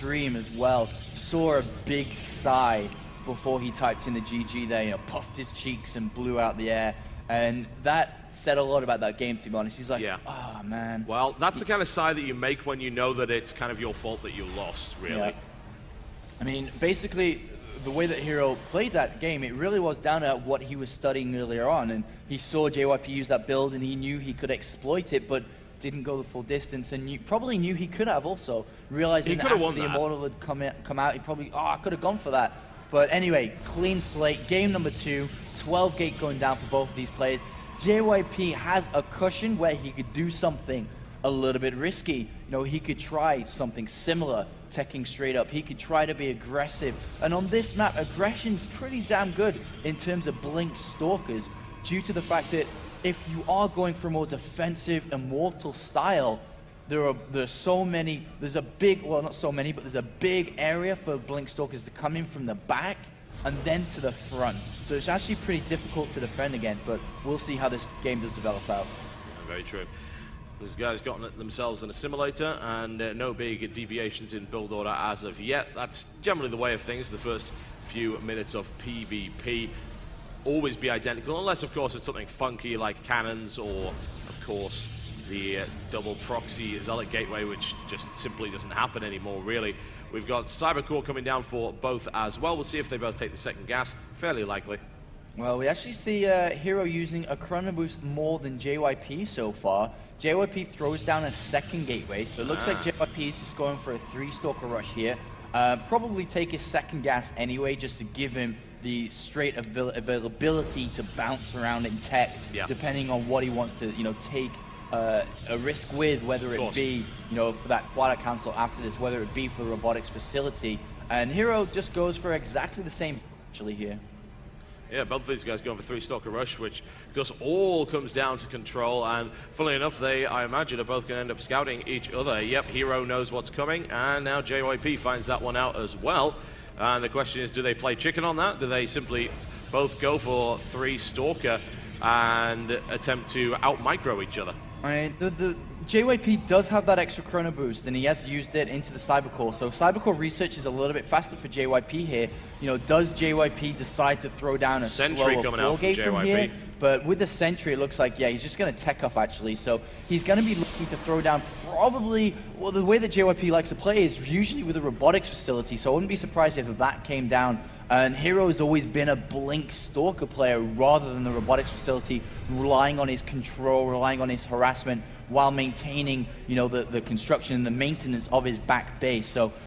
stream as well, saw a big sigh before he typed in the GG there, you know, puffed his cheeks and blew out the air. And that said a lot about that game, to be honest. He's like, oh, man. Well, that's the kind of sigh that you make when you know that it's kind of your fault that you lost, really. Yeah. I mean, basically, the way that Hero played that game, it really was down to what he was studying earlier on. And he saw JYP use that build, and he knew he could exploit it, but didn't go the full distance. And probably knew he could have also, realizing that after the Immortal had come out, he probably, I could have gone for that. But anyway, clean slate, game number 2, 12 gate going down for both of these players. JYP has a cushion where he could do something a little bit risky. You know, he could try something similar, teching straight up. He could try to be aggressive. And on this map, aggression's pretty damn good in terms of Blink Stalkers, due to the fact that if you are going for a more defensive Immortal style, there's so many, there's a big, well, not so many, but there's a big area for Blink Stalkers to come in from the back and then to the front. So it's actually pretty difficult to defend against, but we'll see how this game does develop out. Very true. These guys gotten themselves in a simulator, and no big deviations in build order as of yet. That's generally the way of things. The first few minutes of PvP always be identical, unless, of course, it's something funky like cannons or, of course, the double proxy Zealot gateway, which just simply doesn't happen anymore, really. We've got Cybercore coming down for both as well. We'll see if they both take the second gas. Fairly likely. Well, we actually see Hero using a Chrono Boost more than JYP so far. JYP throws down a second gateway, so it looks like JYP is just going for a 3-stalker rush here. Probably take his second gas anyway, just to give him the straight availability to bounce around in tech, depending on what he wants to, you know, take a risk with, whether it be, you know, for that quad cancel after this, whether it be for the robotics facility. And Hero just goes for exactly the same actually here. Yeah, both of these guys going for 3-stalker rush, which of course all comes down to control, and funnily enough, they, I imagine, are both going to end up scouting each other. Yep, Hero knows what's coming, and now JYP finds that one out as well. And the question is, do they play chicken on that? Do they simply both go for 3-stalker and attempt to out-micro each other? I mean, the JYP does have that extra Chrono Boost, and he has used it into the Cybercore. So Cybercore research is a little bit faster for JYP here. You know, does JYP decide to throw down a slower 4-gate from here? But with the Sentry, it looks like, he's just going to tech up, actually. So he's going to be looking to throw down probably, well, the way that JYP likes to play is usually with a robotics facility. So I wouldn't be surprised if that came down. And Hero has always been a Blink Stalker player rather than the robotics facility, relying on his control, relying on his harassment, while maintaining, you know, the construction and the maintenance of his back base. So